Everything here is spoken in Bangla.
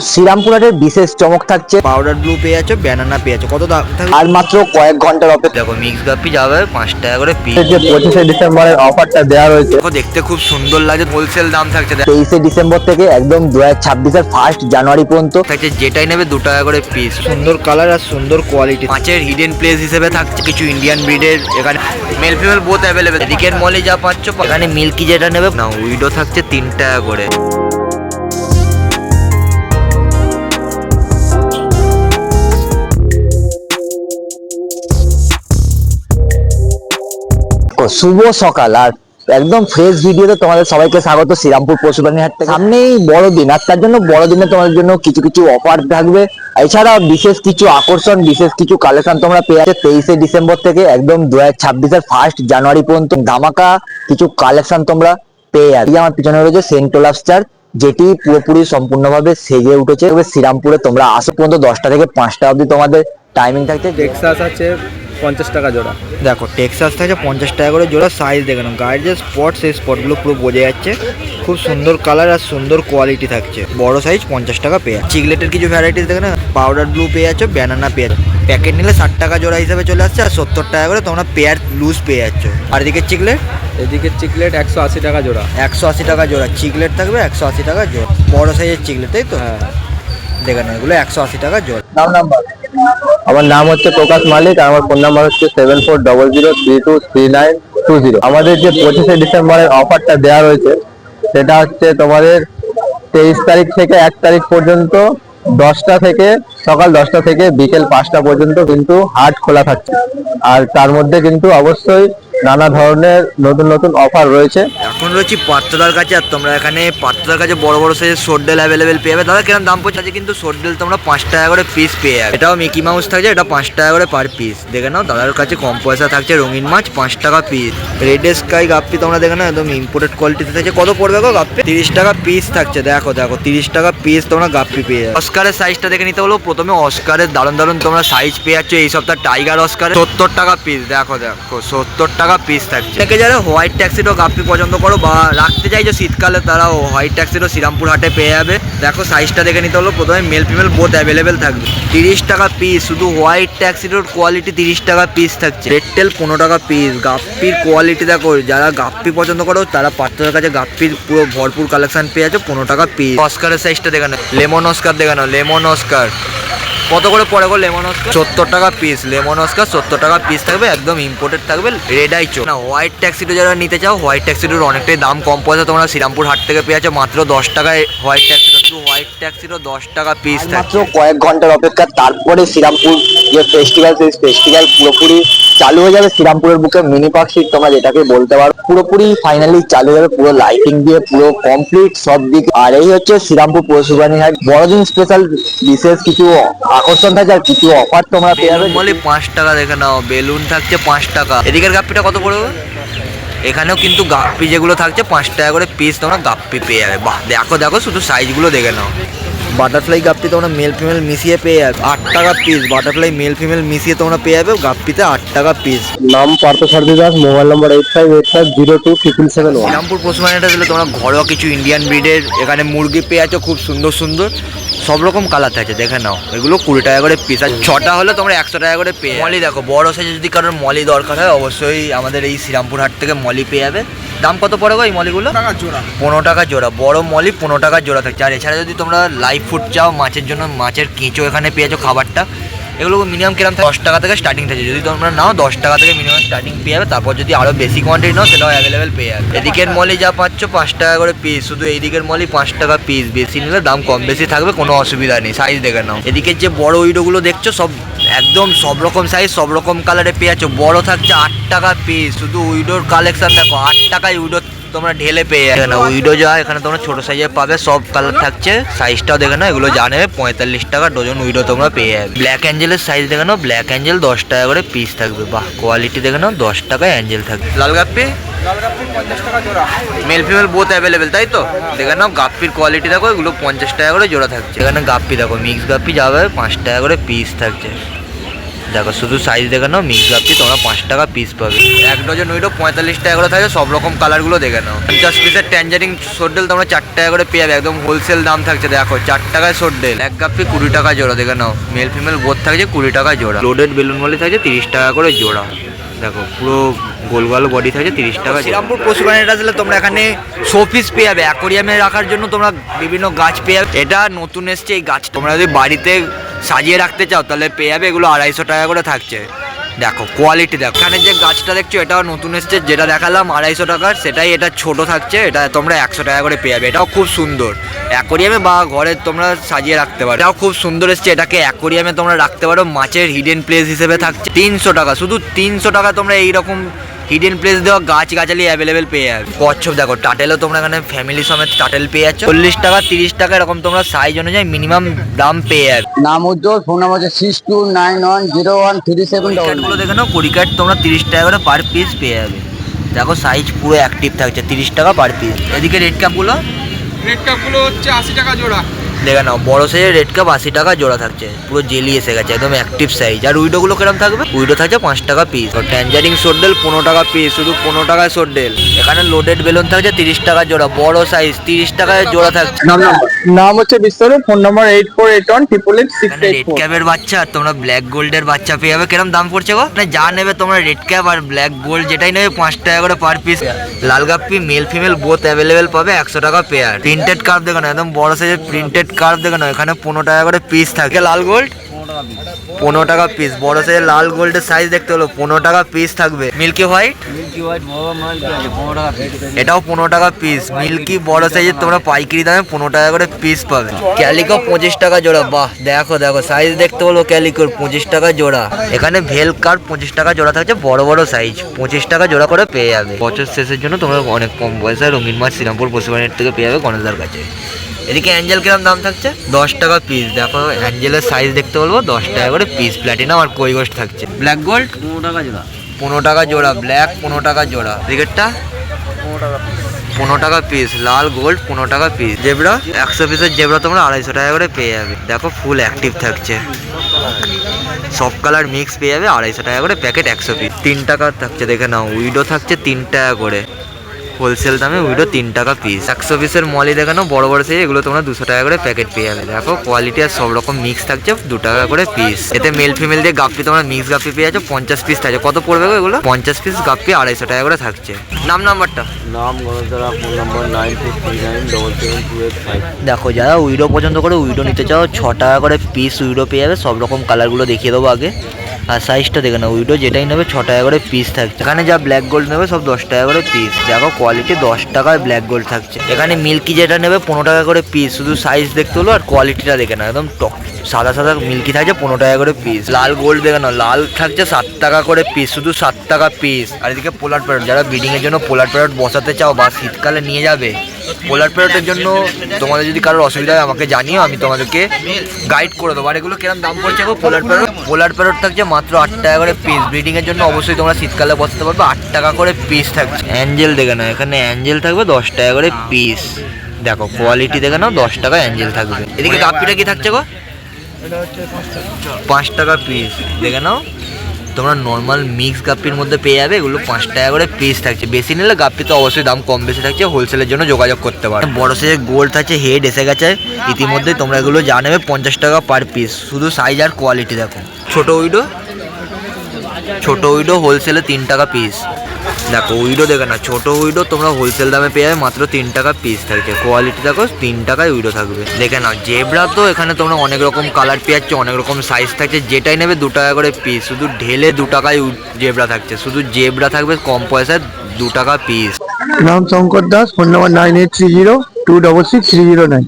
শ্রীরামপুরহাটের বিশেষ চমক থাকছে পাউডার ব্লু পেয়ে যাচ্ছ, ব্যানানা পেয়ে যাচ্ছ। কত দাম থাকবে? আর মাত্র কয়েক ঘন্টার অপেক্ষা। দেখো মিক্স গাপ্পি যাবে 5 টাকা করে পিস। যে 25শে ডিসেম্বরের অফারটা দেওয়া রয়েছে, দেখো দেখতে খুব সুন্দর লাগছে, হোলসেল দাম থাকছে। 23শে ডিসেম্বর থেকে একদম 2026-এর 1 জানুয়ারি পর্যন্ত থাকছে যেটাই নেবে 2 টাকা করে পিস। সুন্দর কালার আর সুন্দর কোয়ালিটি। মাছের হিডেন প্লেস হিসেবে থাকছে কিছু ইন্ডিয়ান ব্রিডের, এখানে মেল ফিমেল বোথ অ্যাভেলেবেল। এদিকের মলে যা পাচ্ছ, এখানে মিল্কি যেটা নেবে না, উইডো থাকছে 3 টাকা করে। শুভ সকাল আর একদম ফ্রেশ ভিডিওতে তোমাদের সবাইকে স্বাগত শ্রীরামপুর পশুপ্রাণী হাট থেকে। সামনেই বড়দিন, আর তার জন্য বড়দিনে তোমাদের জন্য কিছু কিছু অফার থাকবে। এছাড়া বিশেষ কিছু আকর্ষণ, বিশেষ কিছু কালেকশন তোমরা পেয়ে যাচ্ছে 23শে ডিসেম্বর থেকে একদম 2026-এর 1 জানুয়ারি পর্যন্ত ধামাকা কিছু কালেকশন তোমরা পেয়ে যাবে। আমার পিছনে রয়েছে সেন্ট্রাল লাবস্টার, যেটি পুরোপুরি সম্পূর্ণভাবে সেজে উঠেছে। শ্রীরামপুরে তোমরা আসো পর্যন্ত 10টা থেকে 5টা অবধি তোমাদের টাইমিং থাকছে। টেক্সাস আছে 50 টাকা জোড়া। দেখো টেক্সাস থাকছে 50 টাকা করে জোড়া। সাইজ দেখে নাও, গায়ের যে স্পট, সেই স্পটগুলো পুরো বোঝা যাচ্ছে। খুব সুন্দর কালার আর সুন্দর কোয়ালিটি থাকছে। বড় সাইজ 50 টাকা পেয়ে। চিকলেটের কিছু ভ্যারাইটিস দেখে না, পাউডার ব্লু পেয়ে যাচ্ছ, ব্যানানা পেয়ে যাচ্ছ। প্যাকেট নিলে 60 টাকা জোড়া হিসাবে চলে আসছে, আর 70 টাকা করে তোমরা পেয়ার লুজ পেয়ে যাচ্ছ। আর এদিকে চিকলেট, এদিকে চিকলেট 180 টাকা জোড়া। 180 টাকা জোড়া চিকলেট থাকবে, 180 টাকা জোড়া। বড় সাইজের চিকলেট, তাই তো? হ্যাঁ, দেখে না, এগুলো 180 টাকা জোড়া। আমার নাম হচ্ছে প্রকাশ মালিক, আর আমার ফোন নাম্বার হচ্ছে 7400323920। আমাদের যে 25শে ডিসেম্বরের অফারটা দেওয়া রয়েছে, সেটা হচ্ছে তোমাদের 23 তারিখ থেকে 1 তারিখ পর্যন্ত 10টা থেকে সকাল 10টা থেকে বিকেল 5টা পর্যন্ত কিন্তু হাট খোলা থাকছে। আর তার মধ্যে কিন্তু অবশ্যই নানা ধরনের নতুন নতুন অফার রয়েছে। এখন রয়েছি পাত্রদার কাছে, আর তোমরা এখানে পাত্রদার কাছে বড় বড় সাইজের সোডডেল অ্যাভেলেবেল পেয়ে যাবে। দাদা কিরকম দাম পড়ছে? আছে কিন্তু সোডডেল তোমরা 5 টাকা করে পিস পেয়ে যাবে। এটাও মিকি মাউস থাকছে, এটা 5 টাকা করে পার পিস। দেখে নাও, দাদার কাছে কম পয়সা থাকছে। রঙিন মাছ 5 টাকা পিস। রেড স্কাই গাপ্পি তোমরা দেখে নাও, একদম ইম্পোর্টেড কোয়ালিটিতে থাকছে। কত পড়বে গো গাপ্পি? 30 টাকা পিস থাকছে। দেখো দেখো 30 টাকা পিস তোমরা গাপ্পি পেয়ে যাবে। অস্কারের সাইজটা দেখে নিতে হলো। প্রথমে অস্কারের দারুণ দারুণ তোমরা সাইজ পেয়ে যাচ্ছ এই সপ্তাহ। টাইগার অস্কার 70 টাকা পিস। দেখো দেখো 70 টাকা পিস থাকছে। যারা হোয়াইট ট্যাক্সিডো গাপ্পি পছন্দ করো বা রাখতে চাইছো শীতকালে, তারাও হোয়াইট ট্যাক্সিডো শ্রীরামপুর হাটে পেয়ে যাবে। দেখো সাইজটা দেখে নিতে হলো। প্রথমে মেল ফিমেল বোথ অ্যাভেলেবেল থাকবে। 30 টাকা পিস। শুধু হোয়াইট ট্যাক্সিডোর কোয়ালিটি 30 টাকা পিস থাকছে। রেড টেল 15 টাকা পিস। গাপ্পির কোয়ালিটি দেখো, যারা গাপ্পি পছন্দ করো তারা পাত্রের কাছে গাপ্পির পুরো ভরপুর কালেকশন পেয়ে যাচ্ছে। 15 টাকা পিস। অস্কারের সাইজটা দেখে নাও। লেমন অস্কার দেখে নাও, লেমন অস্কার কত করে পড়ে গো? লেমন অস্কার 70 টাকা পিস। লেমন অস্কার 70 টাকা পিস থাকবে, একদম ইম্পোর্টেড থাকবে। রেড আইচো না, হোয়াইট ট্যাক্সিডো যারা নিতে চাও, হোয়াইট ট্যাক্সিডোর অনেকটাই দাম কম পয়সা তোমরা শ্রীরামপুর হাট থেকে পেয়ে যাচ্ছ মাত্র 10 টাকায়। হোয়াইট ট্যাক্সিডো, শুধু হোয়াইট ট্যাক্সিডো 10 টাকা পিস মাত্র থাকছে। কয়েক ঘন্টার অপেক্ষা, তারপরে শ্রীরামপুর যে ফেস্টিভ্যাল, সেই ফেস্টিভ্যাল পুরোপুরি চালু হয়ে যাবে। শ্রীরামপুরের বুকে মিনি পার্ক সিট তোমরা যেটাকে বলতে পারো, পুরোপুরি ফাইনালি চালু হয়ে যাবে, পুরো লাইটিং দিয়ে পুরো কমপ্লিট সব দিক। আর এই হচ্ছে শ্রীরামপুর পশুপ্রাণী হাট। বড়দিন স্পেশাল বিশেষ কিছু আকর্ষণ থাকে আর কিছু অফার তোমরা পেয়ে যাবে। বলে 5 টাকা দেখে নাও, বেলুন থাকছে 5 টাকা। এদিকের গাপ্পিটা কত পড়বে? এখানেও কিন্তু গাপ্পি যেগুলো থাকছে 5 টাকা করে পিস তোমরা গাপ্পি পেয়ে যাবে। বাহ, দেখো দেখো শুধু সাইজগুলো দেখে নাও। বাটারফ্লাই গাপ্পি তোমরা মেল ফিমেল মিশিয়ে পেয়ে যাবে 8 টাকা পিস। বাটারফ্লাই মেল ফিমেল মিশিয়ে তোমরা পেয়ে যাবে গাপ্পিতে 8 টাকা পিস। নাম পার্থ সারথী দাস, মোবাইল নম্বর 8585027771। শ্রীরামপুর পশুপালনটা দিলে তোমরা ঘরোয়া কিছু ইন্ডিয়ান ব্রিডের এখানে মুরগি পেয়ে যাচ্ছ, খুব সুন্দর সুন্দর সব রকম কালার থাকছে। দেখে নাও, এগুলো 20 টাকা করে পিস। আর 6টা হলে তোমরা 100 টাকা করে পেয়ে। মলি দেখো, বড় সাইজে যদি কারোর মলি দরকার হয়, অবশ্যই আমাদের এই শ্রীরামপুর হাট থেকে মলি পেয়ে যাবে। দাম কত পড়ে গো এই মলিগুলো? 15 টাকা জোড়া। বড় মলি 15 টাকা জোড়া থাকছে। আর এছাড়া যদি তোমরা লাইভ ফুড চাও মাছের জন্য, মাছের কেঁচো এখানে পেয়েছো খাবারটা। এগুলো মিনিমাম কিরম থাকে? 10 টাকা থেকে স্টার্টিং থাকে। যদি তোমরা নাও 10 টাকা থেকে মিনিমাম স্টার্টিং পেয়ে যাবে। তারপর যদি আরও বেশি কোয়ান্টিটি নাও, সেটাও অ্যাভেলেবেল পেয়ে যাবে। এদিকের মলি যা পাচ্ছ 5 টাকা করে পিস। শুধু এই দিকের মলি 5 টাকা পিস। বেশি নিলে দাম কম বেশি থাকবে, কোনো অসুবিধা নেই। সাইজ দেখে নাও। এদিকের যে বড় উইডোগুলো দেখছো, সব একদম সব রকম সাইজ, সব রকম কালারে পেয়ে যাচ্ছ। বড় থাকছে 8 টাকা পিস। শুধু উইডোর কালেকশন দেখো, 8 টাকায় উইডো তোমরা ঢেলে পেয়ে যাবে না। উইডো যা এখানে তোমরা ছোট সাইজে পাবে, সব কালার থাকছে। সাইজটাও দেখে নাও, এগুলো জানে 45 টাকা ডজন উইডো তোমরা পেয়ে যাবে। ব্ল্যাক অ্যাঞ্জেলের সাইজ দেখে নাও, ব্ল্যাক অ্যাঞ্জেল 10 টাকা করে পিস থাকবে। বাহ, কোয়ালিটি দেখে নাও, 10 টাকায় অ্যাঞ্জেল থাকবে। লাল গাপ্পি 50 টাকা জোড়া। মেল ফিমেল বোথ অ্যাভেলেবেল, তাই তো? দেখে নাও গাপ্পির কোয়ালিটি দেখো, এগুলো 50 টাকা করে জোড়া থাকছে। এখানে গাপ্পি দেখো, মিক্স গাপ্পি যাবে 5 টাকা করে পিস থাকছে। দেখো শুধু সাইজ দেখে নাও, মিক্স গাপ্পি তোমরা 5 টাকা পিস পাবে। 1 ডজন উইডো 45 টাকা করে থাকে, সব রকম কালারগুলো দেখে নাও। 50 পিসের ট্যাঞ্জারিন সোডেল তোমরা 4 টাকা করে পেয়ে যাবে, একদম হোলসেল দাম থাকছে। দেখো 4 টাকায় সোডেল, 1 গাপ্পি 20 টাকা জোড়া দেখে নাও। মেল ফিমেল বোথ থাকছে 20 টাকা জোড়া। লোডেড বেলুন মলি থাকছে 30 টাকা করে জোড়া। দেখো পুরো গোল গোল বডি থাকে 30 টাকা। শ্রীরামপুর পশু প্রাণীর আসলে তোমরা এখানে শোপিস পেয়ে যাবে, অ্যাকোরিয়ামে রাখার জন্য তোমরা বিভিন্ন গাছ পেয়ে যাবে। এটা নতুন এসছে এই গাছ, তোমরা যদি বাড়িতে সাজিয়ে রাখতে চাও তাহলে পেয়ে যাবে। এগুলো 250 টাকা করে থাকছে। দেখো কোয়ালিটি দেখো, এখানে যে গাছটা দেখছো এটাও নতুন এসছে, যেটা দেখালাম 250 টাকার, সেটাই এটা ছোট থাকছে। এটা তোমরা 100 টাকা করে পেয়ে যাবে। এটাও খুব সুন্দর, অ্যাকোরিয়ামে বা ঘরে তোমরা সাজিয়ে রাখতে পারো। এটাও খুব সুন্দর এসছে, এটাকে অ্যাকোরিয়ামে তোমরা রাখতে পারো। মাছের হিডেন প্লেস হিসেবে থাকছে 300 টাকা, শুধু 300 টাকা তোমরা এইরকম হিডেন প্লেস দেওয়া গাছ গাছালি অ্যাভেলেবেল পেয়ে যাবে। কচ্ছপ দেখো, টাটেলও তোমরা এখানে ফ্যামিলি সমেত টাটেল পেয়ে যাচ্ছ 40 টাকা 30 টাকা, এরকম তোমরা সাইজ অনুযায়ী মিনিমাম দাম পেয়ে যাবে। নাম উজ্জ্বল, ফোন নাম্বার হচ্ছে 62910137. গুলো দেখে নাও, কুড়ি কাঠ তোমরা 30 টাকা করে পার পিস পেয়ে যাবে। দেখো সাইজ পুরো অ্যাক্টিভ থাকছে, 30 টাকা পার পিস। এদিকে রেড কাপগুলো, রেড কাপগুলো হচ্ছে 80 টাকা জোড়া। দেখে নাও বড় সাইজের রেড কাপ 80 টাকা জোড়া থাকছে, পুরো জেলি এসে গেছে, একদম অ্যাক্টিভ সাইজ। আর উইডোগুলো কিরকম থাকবে? উইডো থাকছে 5 টাকা পিস। ট্যাঞ্জারিন সোডেল 15 টাকা পিস, শুধু 15 টাকায় সোডেল। এখানে লোডেড বেলুন থাকছে 30 টাকা জোড়া, বড় সাইজ 30 টাকায় জোড়া থাকছে। নাম হচ্ছে বিশ্বরূপ, ফোন নাম্বার 8481888684. এখানে রেড ক্যাপের বাচ্চা আর তোমরা ব্ল্যাক গোল্ডের বাচ্চা পেয়ে যাবে। কিরকম দাম পড়ছে গো? মানে যা নেবে তোমরা রেড ক্যাপ আর ব্ল্যাক গোল্ড যেটাই নেবে 5 টাকা করে পার পিস। লাল গাপ্পি মেল ফিমেল বোথ অ্যাভেলেবেল পাবে, 100 টাকা পেয়ার। প্রিন্টেড কার্ভ দেখো না, একদম বড় সাইজের প্রিন্টেড কার্ভ দেখো না, এখানে 15 টাকা করে পিস থাকে। লাল গোল্ড 15 টাকা পিস, বড় সাইজের লাল গোল্ডের সাইজ দেখতে হলো 15 টাকা পিস থাকবে। মিল্কি হোয়াইট, এটাও 15 টাকা পিস। মিল্কি বড় সাইজের তোমরা পাইকারি দামে 15 টাকা করে পিস পাবে। ক্যালিকো 25 টাকা জোড়া, বাহ দেখো দেখো সাইজ দেখতে হলো ক্যালিকোর 25 টাকা জোড়া। এখানে ভেল কার্ড 25 টাকা জোড়া থাকছে, বড় বড় সাইজ 25 টাকা জোড়া করে পেয়ে যাবে। বছর শেষের জন্য তোমরা অনেক কম পয়সায় রঙিন মাছ শ্রীরামপুর পশুপ্রাণীর থেকে পেয়ে যাবে গণেশদার কাছে। এদিকে অ্যাঞ্জেল কিরম দাম থাকছে? 10 টাকা পিস। দেখো অ্যাঞ্জেলের সাইজ দেখতে বলবো 10 টাকা করে পিস। প্ল্যাটিনাম আর কই গোস্ট থাকছে। ব্ল্যাক গোল্ড 15 টাকা জোড়া, 15 টাকা জোড়া। ব্ল্যাক 15 টাকা জোড়া। ক্রিকেটটা 15 টাকা পিস। লাল গোল্ড 15 টাকা পিস। জেব্রা 100 পিসের জেব্রা তোমরা 250 টাকা করে পেয়ে যাবে। দেখো ফুল অ্যাক্টিভ থাকছে, সব কালার মিক্স পেয়ে যাবে, 250 টাকা করে প্যাকেট 100 পিস। 3 টাকা থাকছে দেখে নাও। উইডো থাকছে 3 টাকা করে হোলসেল দামে, উইডো 3 টাকা পিস। 100 পিসের মলি দেখানো বড় বড় সাইজ, এগুলো তোমরা 200 টাকা করে প্যাকেট পেয়ে যাবে। দেখো কোয়ালিটি আর সব রকম মিক্স থাকছে, 2 টাকা করে পিস। এতে মেল ফিমেল দিয়ে গাপ্পি তোমরা মিক্স গাপ্পি পেয়ে যাচ্ছ, 50 পিস থাকছে। কত পড়বে গো এগুলো? 50 পিস গাপ্পি 250 টাকা করে থাকছে। নাম্বারটা নাম গণেশদারা, ফোন নাম্বার 9239772885. দেখো, যারা উইডো পছন্দ করে উইডো নিতে চাও 6 টাকা করে পিস উইডো পেয়ে যাবে। সব রকম কালারগুলো দেখিয়ে দেবো আগে। আর সাইজটা দেখে নাও, উইডো যেটাই নেবে 6 টাকা করে পিস থাকছে। এখানে যা ব্ল্যাক গোল্ড নেবে সব 10 টাকা করে পিস। দেখো কোয়ালিটি 10 টাকায় ব্ল্যাক গোল্ড থাকছে। এখানে মিল্কি যেটা নেবে 15 টাকা করে পিস, শুধু সাইজ দেখতে হলো আর কোয়ালিটিটা দেখে নাও, একদম টক সাদা সাদা মিল্কি থাকছে 15 টাকা করে পিস। লাল গোল্ড দেখে নাও, লাল থাকছে 7 টাকা করে পিস, শুধু 7 টাকা পিস। আর এদিকে পোলার প্যারট, যারা ব্রিডিংয়ের জন্য পোলার প্যারট বসাতে চাও বা শীতকালে নিয়ে যাবে, পোলার প্যারটের জন্য তোমাদের যদি কারোর অসুবিধা হয় আমাকে জানিও, আমি তোমাদেরকে গাইড করে দেবো। আর এগুলো কিরকম দাম পড়ছে গো? পোলার প্যারট থাকছে মাত্র 8 টাকা করে পিস। ব্রিডিংয়ের জন্য অবশ্যই তোমরা শীতকালে বসাতে পারবে, 8 টাকা করে পিস থাকছে। অ্যাঞ্জেল দেখে নাও, এখানে অ্যাঞ্জেল থাকবে 10 টাকা করে পিস। দেখো কোয়ালিটি দেখে নাও, 10 টাকা অ্যাঞ্জেল থাকবে। এদিকে গাপ্পিটা কি থাকছে গো? 5 টাকা পিস। দেখে নাও, তোমরা নর্মাল মিক্স গাপ্পির মধ্যে পেয়ে যাবে, এগুলো 5 টাকা করে পিস থাকছে। বেশি নিলে গাপ্পি তো অবশ্যই দাম কম বেশি থাকছে, হোলসেলের জন্য যোগাযোগ করতে পারো। বড় সাইজের গোল্ড থাকছে, হেড এসে গেছে ইতিমধ্যে। তোমরা এগুলো যা নেবে 50 টাকা পার পিস, শুধু সাইজ আর কোয়ালিটি দেখো। ছোট উইডো হোলসেলে 3 টাকা পিস। দেখো উইডো দেখে না, ছোট উইডো তোমরা হোলসেল দামে পেয়ে যাবে, মাত্র 3 টাকা পিস থাকছে। কোয়ালিটি দেখো, 3 টাকায় উইডো থাকবে। দেখে নাও জেব্রা, তো এখানে তোমরা অনেক রকম কালার পেয়ে যাচ্ছে, অনেক রকম সাইজ থাকছে, যেটাই নেবে 2 টাকা করে পিস। শুধু ঢেলে 2 টাকায় জেব্রা থাকছে, শুধু জেব্রা থাকবে কম পয়সায় 2 টাকা পিস। নাম শঙ্কর দাস, ফোন নাম্বার 9830266309.